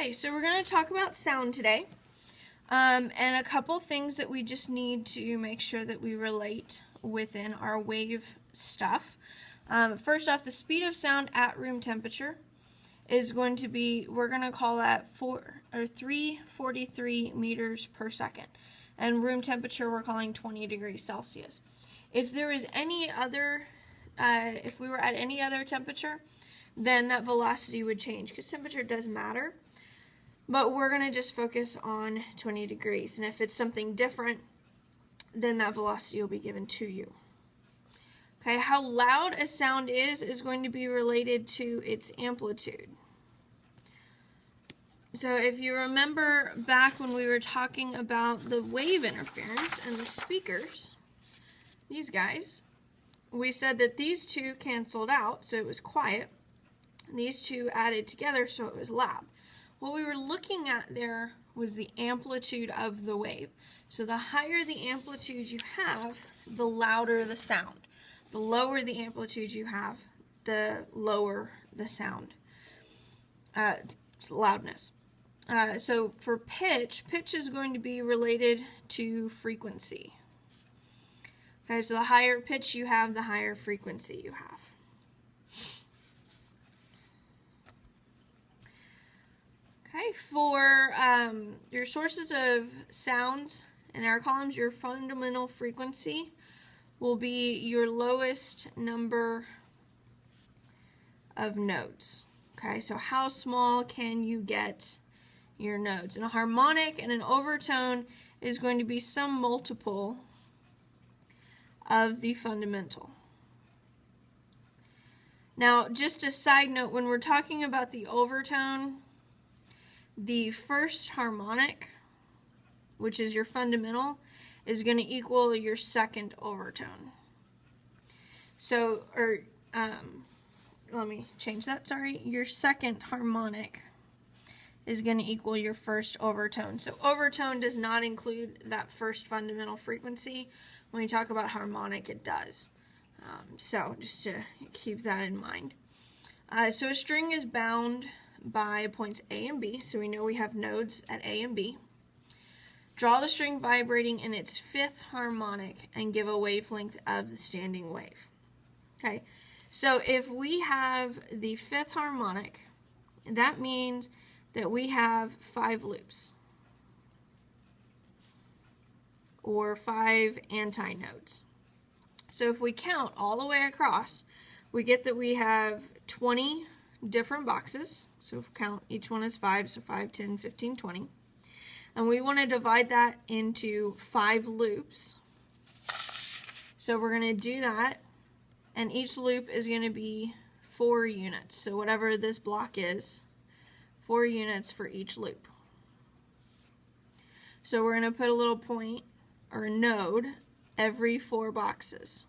Okay, so we're going to talk about sound today, and a couple things that we just need to make sure that we relate within our wave stuff. First off, the speed of sound at room temperature is going to be, we're going to call that 343 meters per second, and room temperature we're calling 20 degrees Celsius. If there is any other, if we were at any other temperature, then that velocity would change, because temperature does matter. But we're going to just focus on 20 degrees. And if it's something different, then that velocity will be given to you. Okay, how loud a sound is going to be related to its amplitude. So if you remember back when we were talking about the wave interference and the speakers, these guys, we said that these two canceled out, so it was quiet. And these two added together, so it was loud. What we were looking at there was the amplitude of the wave. So the higher the amplitude you have, the louder the sound. The lower the amplitude you have, the lower the sound. Loudness. So for pitch is going to be related to frequency. Okay, so the higher pitch you have, the higher frequency you have. Okay, for your sources of sounds in our columns, your fundamental frequency will be your lowest number of notes. Okay, so how small can you get your notes? And a harmonic and an overtone is going to be some multiple of the fundamental. Now, just a side note, when we're talking about the overtone, the first harmonic, which is your fundamental, is going to equal your second overtone. So, let me change that, sorry. Your second harmonic is going to equal your first overtone. So overtone does not include that first fundamental frequency. When we talk about harmonic, it does. So just to keep that in mind. So a string is bound by points A and B, so we know we have nodes at A and B. Draw the string vibrating in its fifth harmonic and give a wavelength of the standing wave. Okay, so if we have the fifth harmonic, that means that we have 5 loops, or 5 antinodes. So if we count all the way across, we get that we have 20 different boxes. So if we count each one as 5, so 5, 10, 15, 20. And we want to divide that into 5 loops. So we're going to do that, and each loop is going to be 4 units. So whatever this block is, 4 units for each loop. So we're going to put a little point or a node every 4 boxes.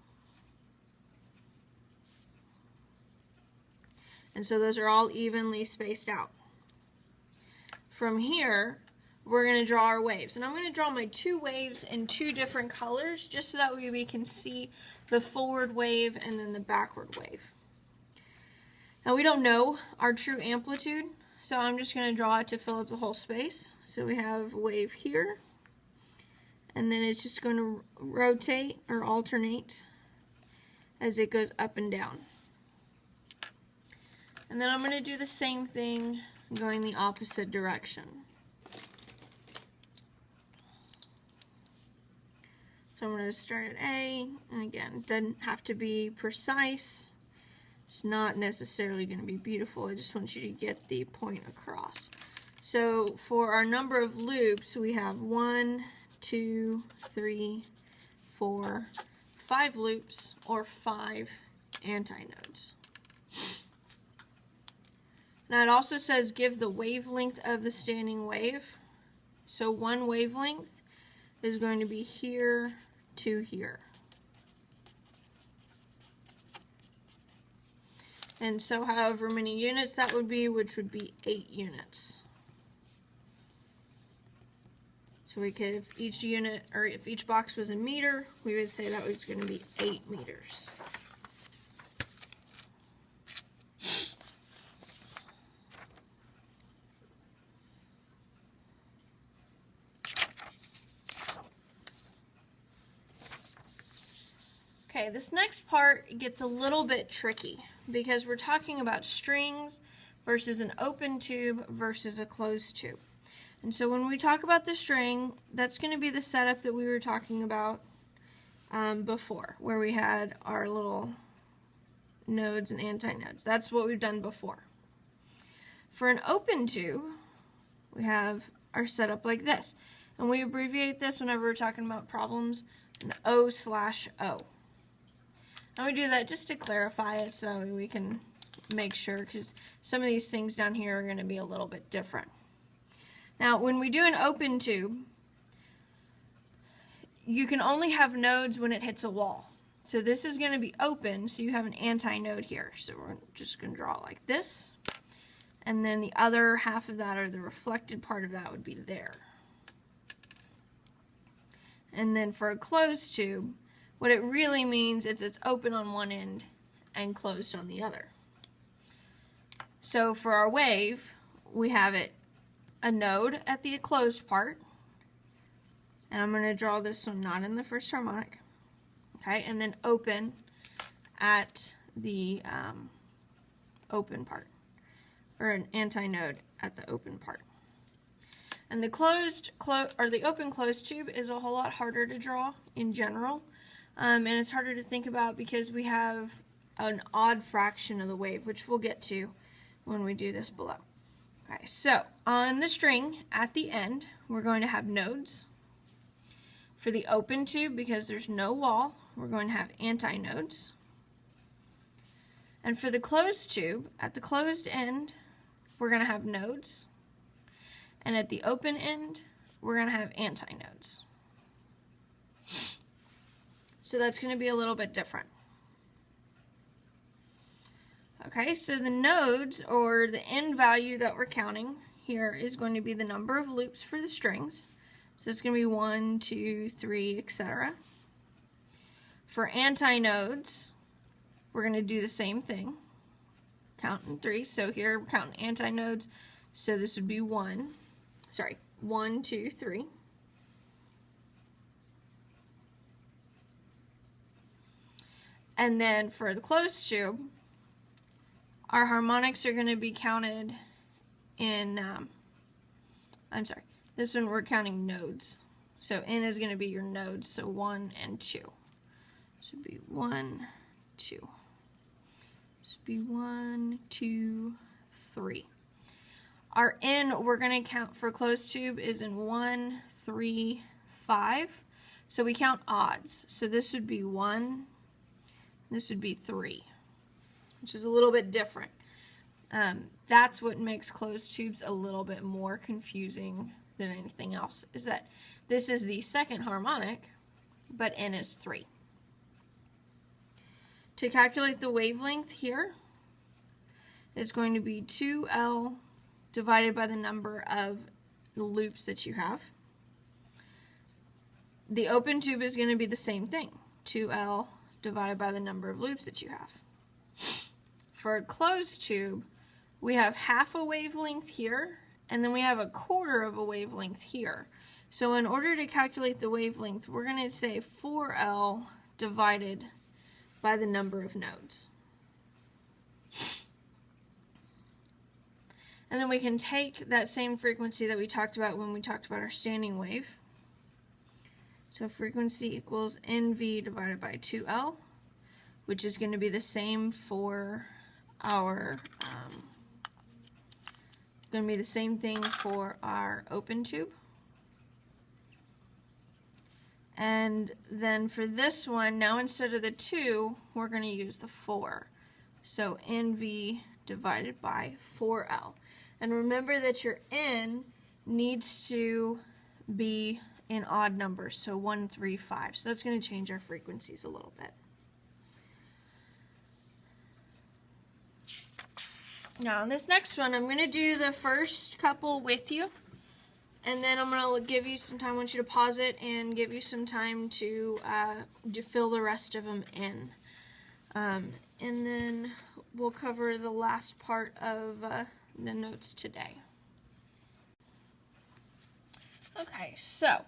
And so those are all evenly spaced out. From here, we're going to draw our waves. And I'm going to draw my 2 waves in 2 different colors, just so that we can see the forward wave and then the backward wave. Now we don't know our true amplitude, so I'm just going to draw it to fill up the whole space. So we have a wave here, and then it's just going to rotate or alternate as it goes up and down. And then I'm going to do the same thing going the opposite direction. So I'm going to start at A, and again, it doesn't have to be precise. It's not necessarily going to be beautiful. I just want you to get the point across. So for our number of loops, we have 1, 2, 3, 4, 5 loops, or 5 antinodes. Now it also says give the wavelength of the standing wave. So one wavelength is going to be here to here. And so however many units that would be, which would be 8 units. So we could, if each unit, or if each box was a meter, we would say that was going to be 8 meters. Okay, this next part gets a little bit tricky because we're talking about strings versus an open tube versus a closed tube. And so when we talk about the string, that's going to be the setup that we were talking about before, where we had our little nodes and antinodes. That's what we've done before. For an open tube, we have our setup like this. And we abbreviate this whenever we're talking about problems, an O/O. And we do that just to clarify it so we can make sure, because some of these things down here are going to be a little bit different. Now, when we do an open tube, you can only have nodes when it hits a wall. So this is going to be open, so you have an antinode here. So we're just going to draw it like this. And then the other half of that, or the reflected part of that, would be there. And then for a closed tube, what it really means is it's open on one end and closed on the other. So for our wave, we have it a node at the closed part, and I'm going to draw this one not in the first harmonic, okay, and then open at the open part, or an antinode at the open part. And the open closed tube is a whole lot harder to draw in general, and it's harder to think about because we have an odd fraction of the wave, which we'll get to when we do this below. Okay, so on the string at the end, we're going to have nodes. For the open tube, because there's no wall, we're going to have antinodes. And for the closed tube, at the closed end, we're going to have nodes. And at the open end, we're going to have antinodes. So that's going to be a little bit different. Okay, so the nodes, or the end value that we're counting here, is going to be the number of loops for the strings. So it's going to be 1, 2, 3, etc. For antinodes, we're going to do the same thing, counting 3. So here we're counting antinodes, so this would be 1, 2, 3. And then for the closed tube, our harmonics are going to be counted in, this one we're counting nodes. So N is going to be your nodes, so 1 and 2. Should be 1, 2. Should be 1, 2, 3. Our N we're going to count for closed tube is in 1, 3, 5. So we count odds. So this would be 1, this would be 3, which is a little bit different. That's what makes closed tubes a little bit more confusing than anything else, is that this is the second harmonic, but N is 3. To calculate the wavelength here, it's going to be 2L divided by the number of the loops that you have. The open tube is going to be the same thing, 2L divided by the number of loops that you have. For a closed tube, we have half a wavelength here, and then we have a quarter of a wavelength here. So in order to calculate the wavelength, we're going to say 4L divided by the number of nodes. And then we can take that same frequency that we talked about when we talked about our standing wave. So frequency equals NV divided by 2L, which is going to be the same for our going to be the same thing for our open tube. And then for this one, now instead of the 2, we're going to use the 4. So NV divided by 4L. And remember that your N needs to be in odd numbers, so 1, 3, 5. So that's going to change our frequencies a little bit. Now on this next one, I'm going to do the first couple with you, and then I'm going to give you some time. I want you to pause it and give you some time to fill the rest of them in. And then we'll cover the last part of the notes today. Okay, so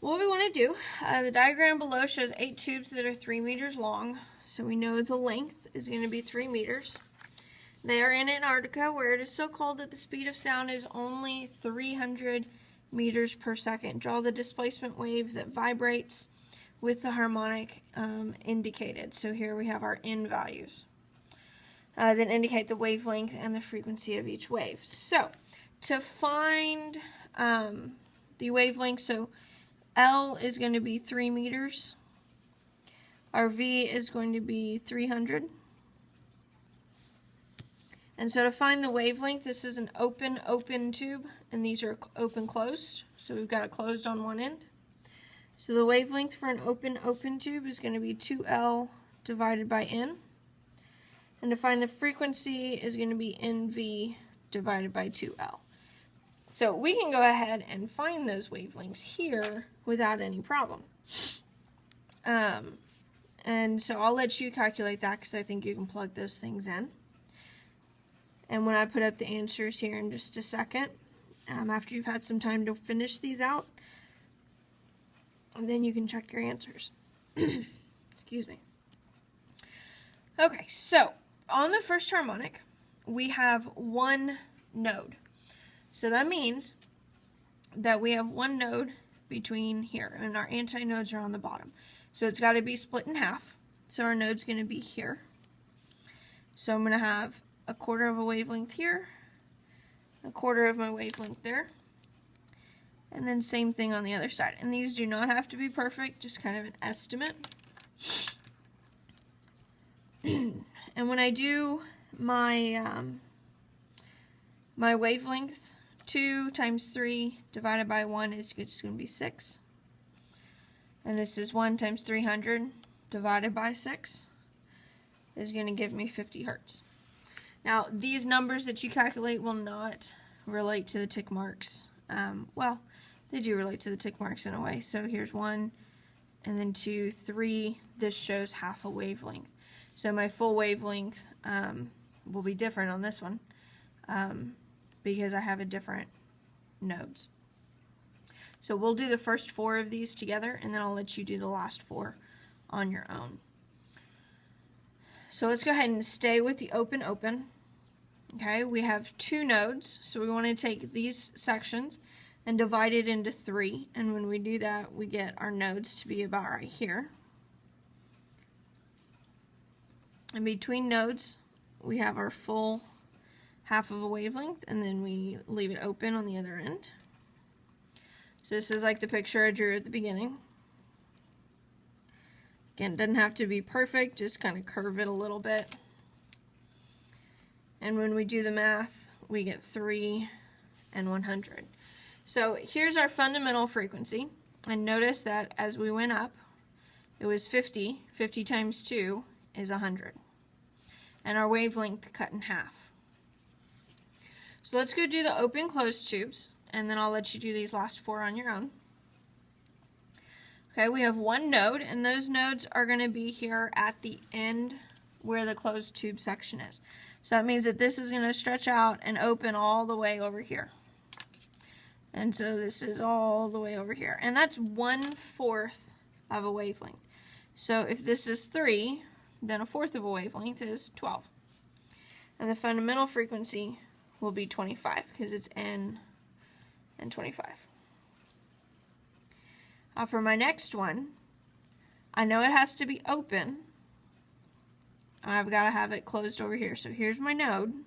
what we want to do, the diagram below shows 8 tubes that are 3 meters long, so we know the length is going to be 3 meters. They are in Antarctica, where it is so cold that the speed of sound is only 300 meters per second. Draw the displacement wave that vibrates with the harmonic indicated. So here we have our N values that indicate the wavelength and the frequency of each wave. So to find the wavelength, so L is going to be 3 meters. Our V is going to be 300. And so to find the wavelength, this is an open tube, and these are open closed. So we've got it closed on one end. So the wavelength for an open tube is going to be 2L divided by N. And to find the frequency is going to be NV divided by 2L. So we can go ahead and find those wavelengths here without any problem. And so I'll let you calculate that because I think you can plug those things in. And when I put up the answers here in just a second, after you've had some time to finish these out, and then you can check your answers. Excuse me. Okay, so on the first harmonic, we have one node. So that means that we have one node between here, and our antinodes are on the bottom. So it's got to be split in half. So our node's going to be here. So I'm going to have a quarter of a wavelength here, a quarter of my wavelength there, and then same thing on the other side. And these do not have to be perfect, just kind of an estimate. And when I do my my wavelength, 2 times 3 divided by 1 is just going to be 6. And this is 1 times 300 divided by 6 is going to give me 50 hertz. Now, these numbers that you calculate will not relate to the tick marks. Well, they do relate to the tick marks in a way. So here's 1, and then 2, 3. This shows half a wavelength. So my full wavelength will be different on this one because I have a different nodes. So we'll do the first 4 of these together, and then I'll let you do the last 4 on your own. So let's go ahead and stay with the open. Okay, we have 2 nodes, so we want to take these sections and divide it into 3, and when we do that, we get our nodes to be about right here. And between nodes, we have our full half of a wavelength, and then we leave it open on the other end. So this is like the picture I drew at the beginning. Again, it doesn't have to be perfect, just kind of curve it a little bit. And when we do the math, we get 3 and 100. So here's our fundamental frequency. And notice that as we went up, it was 50. 50 times 2 is 100. And our wavelength cut in half. So let's go do the open closed tubes, and then I'll let you do these last 4 on your own. Okay, we have one node, and those nodes are going to be here at the end where the closed tube section is. So that means that this is going to stretch out and open all the way over here. And so this is all the way over here. And that's 1/4 of a wavelength. So if this is 3, then 1/4 of a wavelength is 12. And the fundamental frequency will be 25 because it's N and 25. For my next one, I know it has to be open. I've got to have it closed over here. So here's my node.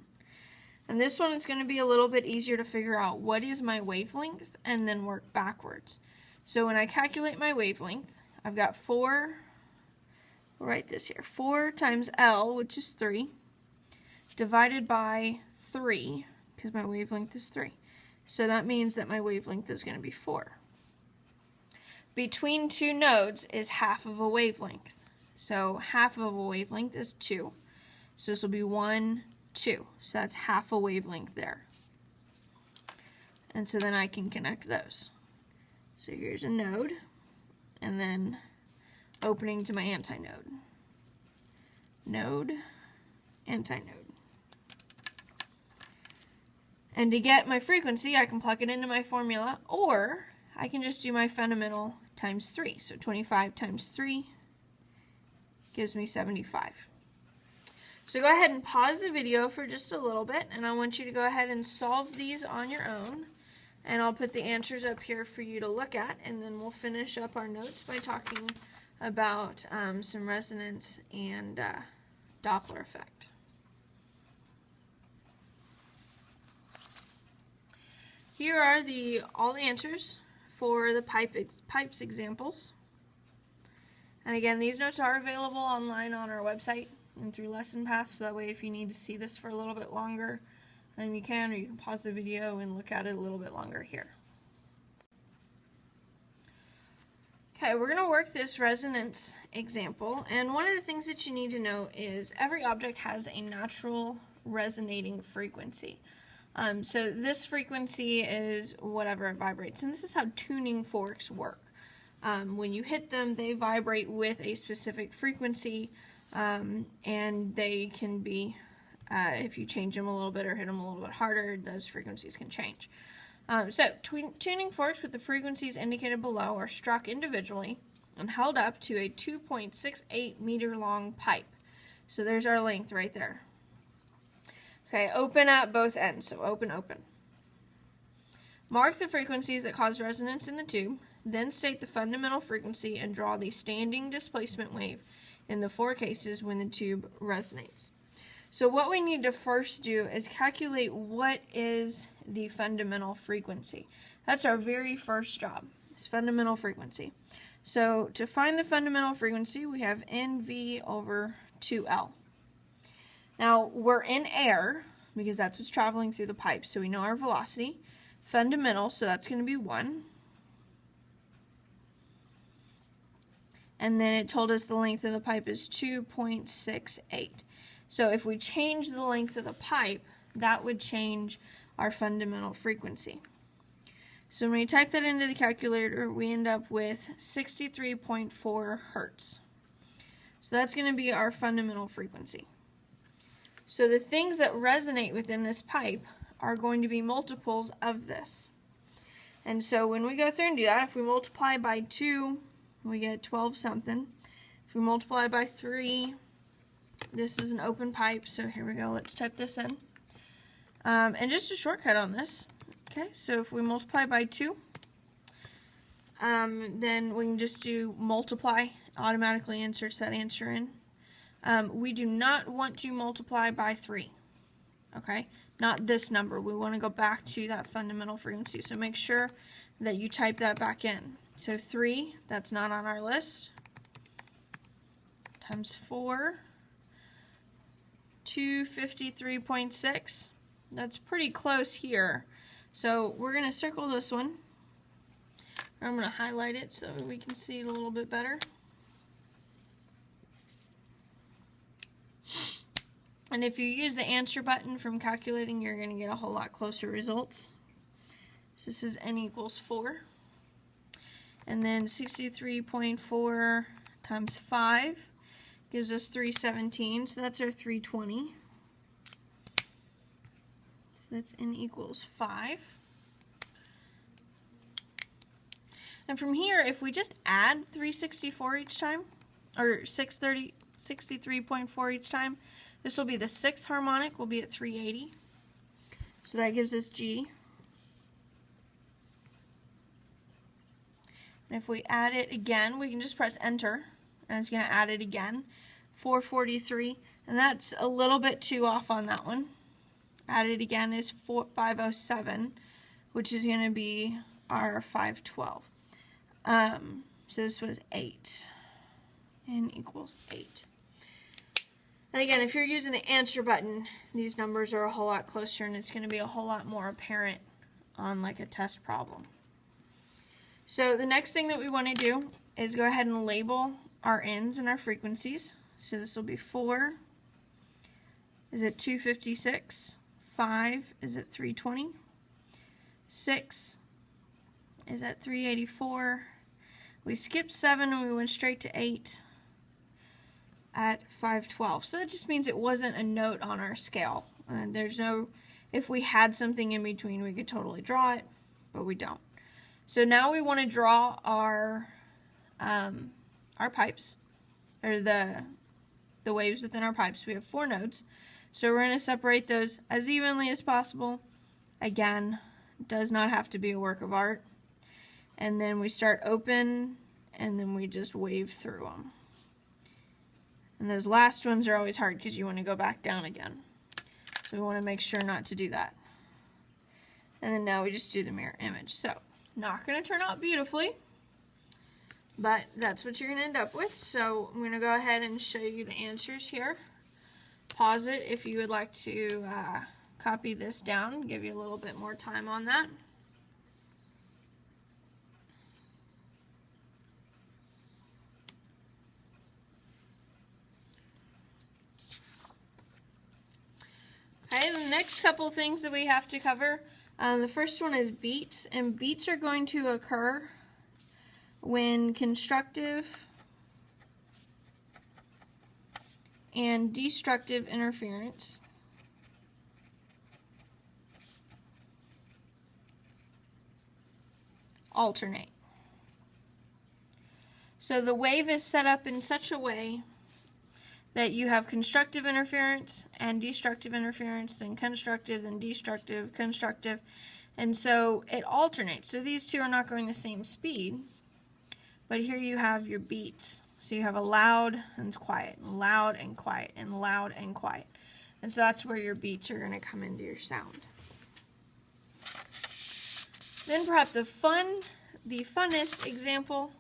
And this one is going to be a little bit easier to figure out what is my wavelength and then work backwards. So when I calculate my wavelength, I've got 4, we'll write this here, 4 times L, which is 3, divided by 3, because my wavelength is 3. So that means that my wavelength is going to be 4. Between 2 nodes is half of a wavelength. So half of a wavelength is 2. So this will be 1, 2. So that's half a wavelength there. And so then I can connect those. So here's a node, and then opening to my antinode. Node, antinode. And to get my frequency, I can plug it into my formula, or I can just do my fundamental times 3. So 25 times 3 gives me 75. So go ahead and pause the video for just a little bit, and I want you to go ahead and solve these on your own. And I'll put the answers up here for you to look at, and then we'll finish up our notes by talking about some resonance and Doppler effect. Here are all the answers for the pipes examples. And again, these notes are available online on our website and through LessonPath, so that way if you need to see this for a little bit longer, then you can, or you can pause the video and look at it a little bit longer here. Okay, we're going to work this resonance example, and one of the things that you need to know is every object has a natural resonating frequency. So this frequency is whatever it vibrates, and this is how tuning forks work. When you hit them, they vibrate with a specific frequency, and they can be, if you change them a little bit or hit them a little bit harder, those frequencies can change. So tuning forks with the frequencies indicated below are struck individually and held up to a 2.68 meter long pipe. So there's our length right there. Okay, open at both ends, so open, open. Mark the frequencies that cause resonance in the tube, then state the fundamental frequency and draw the standing displacement wave in the 4 cases when the tube resonates. So what we need to first do is calculate what is the fundamental frequency. That's our very first job, is fundamental frequency. So to find the fundamental frequency, we have NV over 2L. Now we're in air because that's what's traveling through the pipe, so we know our velocity. Fundamental, so that's going to be 1. And then it told us the length of the pipe is 2.68. So if we change the length of the pipe, that would change our fundamental frequency. So when we type that into the calculator, we end up with 63.4 hertz. So that's going to be our fundamental frequency. So the things that resonate within this pipe are going to be multiples of this. And so when we go through and do that, if we multiply by 2, we get 12 something. If we multiply by 3, this is an open pipe, so here we go, let's type this in. And just a shortcut on this, okay, so if we multiply by 2, then we can just do multiply, automatically inserts that answer in. We do not want to multiply by 3, okay, not this number. We want to go back to that fundamental frequency, so make sure that you type that back in. So 3, that's not on our list, times 4, 253.6. That's pretty close here. So we're going to circle this one. I'm going to highlight it so we can see it a little bit better. And if you use the answer button from calculating, you're going to get a whole lot closer results. So this is n equals 4. And then 63.4 times 5 gives us 317, so that's our 320. So that's n equals 5. And from here, if we just add 364 each time, or 63.4 each time, this will be the 6th harmonic, will be at 380. So that gives us G. And if we add it again, we can just press enter, and it's going to add it again. 443, and that's a little bit too off on that one. Add it again is 507, which is going to be our 512. So this was 8. N equals 8. And again, if you're using the answer button, these numbers are a whole lot closer, and it's going to be a whole lot more apparent on like a test problem. So the next thing that we want to do is go ahead and label our n's and our frequencies. So this will be 4 is at 256, 5 is at 320, 6 is at 384. We skipped 7 and we went straight to 8 at 512. So that just means it wasn't a note on our scale. There's no, if we had something in between, we could totally draw it, but we don't. So now we want to draw our our pipes, or the waves within our pipes. We have 4 nodes. So we're going to separate those as evenly as possible. Again, does not have to be a work of art. And then we start open, and then we just wave through them. And those last ones are always hard because you want to go back down again. So we want to make sure not to do that. And then now we just do the mirror image. So, not going to turn out beautifully, but that's what you're going to end up with. So I'm going to go ahead and show you the answers here. Pause it if you would like to copy this down, give you a little bit more time on that. Okay, the next couple things that we have to cover, the first one is beats, and beats are going to occur when constructive and destructive interference alternate. So the wave is set up in such a way that you have constructive interference and destructive interference, then constructive, then destructive, constructive, and so it alternates. So these two are not going the same speed, but here you have your beats. So you have a loud and quiet, and loud and quiet, and loud and quiet. And so that's where your beats are going to come into your sound. Then perhaps the funnest example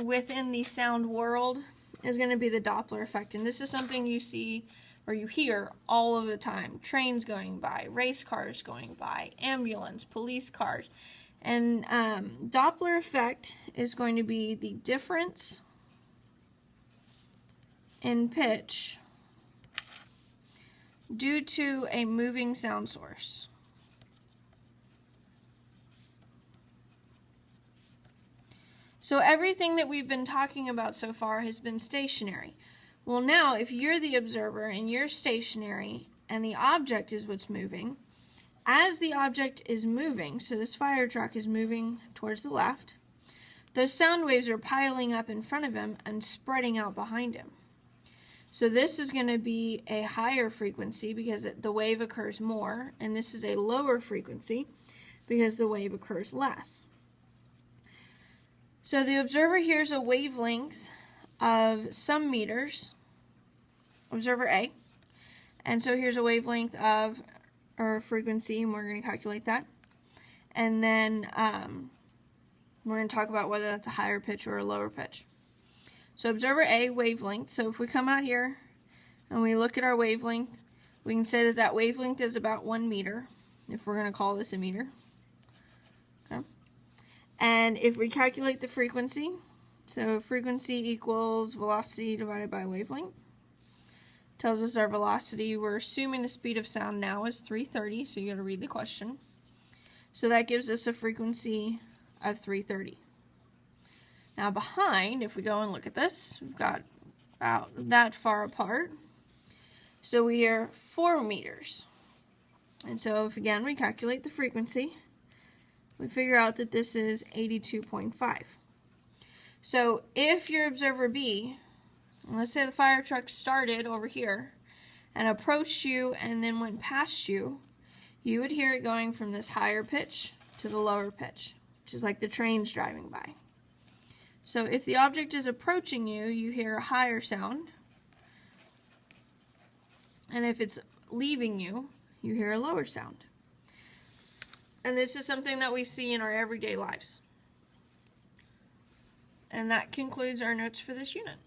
within the sound world is going to be the Doppler effect. And this is something you see or you hear all of the time. Trains going by, race cars going by, ambulance, police cars. And Doppler effect is going to be the difference in pitch due to a moving sound source. So everything that we've been talking about so far has been stationary. Well, now if you're the observer and you're stationary and the object is what's moving, as the object is moving, so this fire truck is moving towards the left, those sound waves are piling up in front of him and spreading out behind him. So this is going to be a higher frequency because the wave occurs more, and this is a lower frequency because the wave occurs less. So the observer hears a wavelength of some meters, observer A, and so here's a wavelength of, or frequency, and we're going to calculate that. And then we're going to talk about whether that's a higher pitch or a lower pitch. So observer A, wavelength. So if we come out here and we look at our wavelength, we can say that that wavelength is about 1 meter, if we're going to call this a meter. Okay. And if we calculate the frequency, so frequency equals velocity divided by wavelength, tells us our velocity. We're assuming the speed of sound now is 330, so you got to read the question. So that gives us a frequency of 330. Now behind, if we go and look at this, we've got about that far apart. So we are 4 meters. And so if again we calculate the frequency, we figure out that this is 82.5. So if your observer B, let's say the fire truck started over here and approached you and then went past you, you would hear it going from this higher pitch to the lower pitch, which is like the trains driving by. So if the object is approaching you, you hear a higher sound. And if it's leaving you, you hear a lower sound. And this is something that we see in our everyday lives. And that concludes our notes for this unit.